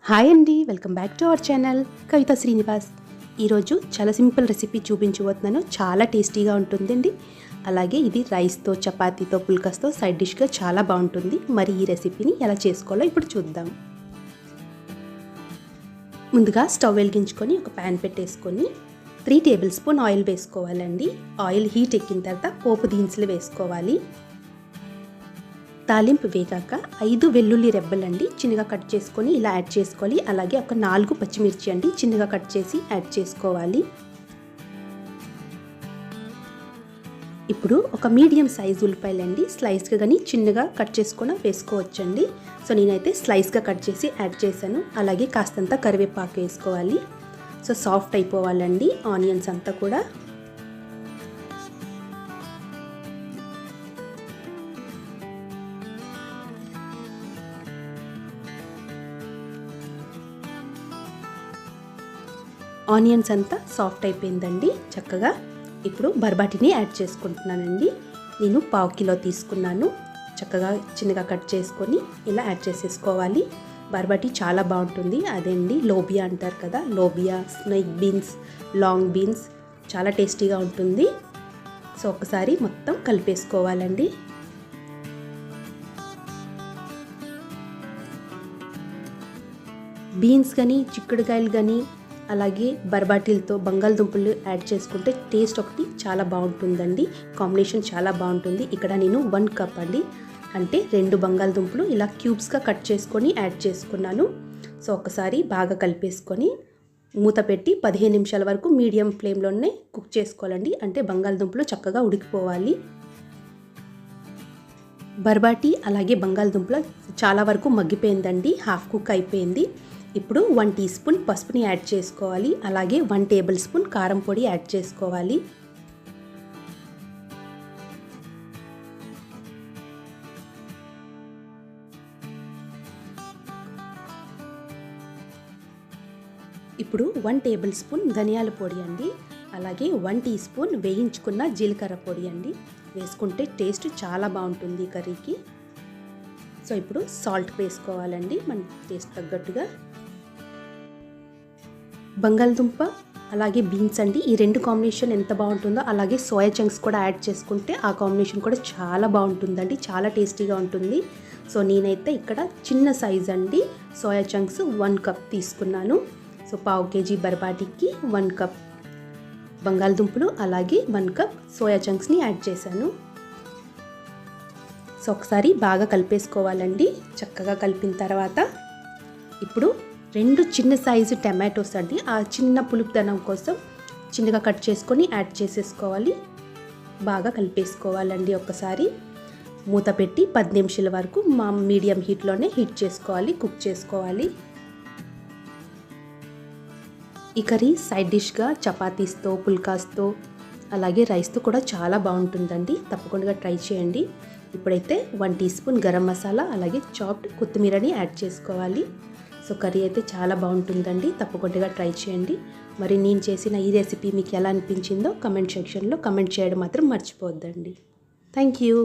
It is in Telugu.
హాయ్ అండి, welcome back to our channel Kavitha Srinivas. ఈరోజు చాలా సింపుల్ రెసిపీ చూపించబోతున్నాను. చాలా టేస్టీగా ఉంటుందండి. అలాగే ఇది రైస్తో, చపాతీతో, పుల్కాస్తో సైడ్ డిష్గా చాలా బాగుంటుంది. మరి ఈ రెసిపీని ఎలా చేసుకోవాలో ఇప్పుడు చూద్దాం. ముందుగా స్టవ్ వెలిగించుకొని ఒక ప్యాన్ పెట్టేసుకొని 3 టేబుల్ స్పూన్ ఆయిల్ వేసుకోవాలండి. ఆయిల్ హీట్ ఎక్కిన తర్వాత పోపు దినుసులు వేసుకోవాలి. తాలింపు వేగాక 5 వెల్లుల్లి రెబ్బలండి చిన్నగా కట్ చేసుకొని ఇలా యాడ్ చేసుకోవాలి. అలాగే ఒక 4 పచ్చిమిర్చి అండి చిన్నగా కట్ చేసి యాడ్ చేసుకోవాలి. ఇప్పుడు ఒక మీడియం సైజు ఉల్లిపాయలండి స్లైస్గా కానీ చిన్నగా కట్ చేసుకొని వేసుకోవచ్చండి. సో నేనైతే స్లైస్గా కట్ చేసి యాడ్ చేశాను. అలాగే కాస్తంత కరివేపాకు వేసుకోవాలి. సో సాఫ్ట్ అయిపోవాలండి ఆనియన్స్ అంతా కూడా. ఆనియన్స్ అంతా సాఫ్ట్ అయిపోయిందండి చక్కగా. ఇప్పుడు బర్బాటిని యాడ్ చేసుకుంటున్నానండి. నేను 1/2 కిలో తీసుకున్నాను. చక్కగా చిన్నగా కట్ చేసుకొని ఇలా యాడ్ చేసేసుకోవాలి. బర్బాటి చాలా బాగుంటుంది. అదేండి లోబియా అంటారు కదా, lobia, snake beans, long beans చాలా టేస్టీగా ఉంటుంది. సో ఒకసారి మొత్తం కలిపేసుకోవాలండి. బీన్స్ కానీ, చిక్కుడుకాయలు కానీ, అలాగే బర్బాటిలతో బంగాళదుంపలు యాడ్ చేసుకుంటే టేస్ట్ ఒకటి చాలా బాగుంటుందండి. కాంబినేషన్ చాలా బాగుంటుంది. ఇక్కడ నేను 1 కప్ అండి, అంటే 2 బంగాళదుంపలు ఇలా క్యూబ్స్గా కట్ చేసుకొని యాడ్ చేసుకున్నాను. సో ఒకసారి బాగా కలిపేసుకొని మూత పెట్టి 15 నిమిషాల వరకు మీడియం ఫ్లేమ్లోనే కుక్ చేసుకోవాలండి. అంటే బంగాళదుంపలు చక్కగా ఉడికిపోవాలి. బర్బాటి అలాగే బంగాళదుంపలు చాలా వరకు మగ్గిపోయిందండి, హాఫ్ కుక్ అయిపోయింది. ఇప్పుడు 1 టీ స్పూన్ పసుపుని యాడ్ చేసుకోవాలి. అలాగే 1 టేబుల్ స్పూన్ కారం పొడి యాడ్ చేసుకోవాలి. ఇప్పుడు 1 టేబుల్ స్పూన్ ధనియాల పొడి అండి. అలాగే 1 టీ స్పూన్ వేయించుకున్న జీలకర్ర పొడి అండి. వేసుకుంటే టేస్ట్ చాలా బాగుంటుంది కర్రీకి. సో ఇప్పుడు సాల్ట్ వేసుకోవాలండి మన టేస్ట్ తగ్గట్టుగా. బంగాళదుంప అలాగే బీన్స్ అండి, ఈ 2 కాంబినేషన్ ఎంత బాగుంటుందో, అలాగే సోయా చంక్స్ కూడా యాడ్ చేసుకుంటే ఆ కాంబినేషన్ కూడా చాలా బాగుంటుందండి, చాలా టేస్టీగా ఉంటుంది. సో నేనైతే ఇక్కడ చిన్న సైజ్ అండి సోయా చంక్స్ 1 కప్ తీసుకున్నాను. సో 1/2 కేజీ బర్బాటికి 1 కప్ బంగాళదుంపలు అలాగే 1 కప్ సోయా చంక్స్ని యాడ్ చేశాను. సో ఒకసారి బాగా కలిపేసుకోవాలండి. చక్కగా కలిపిన తర్వాత ఇప్పుడు 2 చిన్న సైజు టమాటోస్ అండి, ఆ చిన్న పులుపుదనం కోసం చిన్నగా కట్ చేసుకొని యాడ్ చేసేసుకోవాలి. బాగా కలిపేసుకోవాలండి. ఒకసారి మూత పెట్టి 10 నిమిషాల వరకు మీడియం హీట్లోనే హీట్ చేసుకోవాలి, కుక్ చేసుకోవాలి. ఈ కర్రీ సైడ్ డిష్గా చపాతీస్తో, పుల్కాస్తో అలాగే రైస్తో కూడా చాలా బాగుంటుందండి. తప్పకుండా ట్రై చేయండి. ఇప్పుడైతే 1 టీ స్పూన్ గరం మసాలా అలాగే చాప్డ్ కొత్తిమీరని యాడ్ చేసుకోవాలి. సో కర్రీ అయితే చాలా బాగుంటుందండి. తప్పకుండా ట్రై చేయండి. మరి నేను చేసిన ఈ రెసిపీ మీకు ఎలా అనిపించిందో కమెంట్ సెక్షన్లో కమెంట్ చేయడం మాత్రం మర్చిపోవద్దండి. Thank you.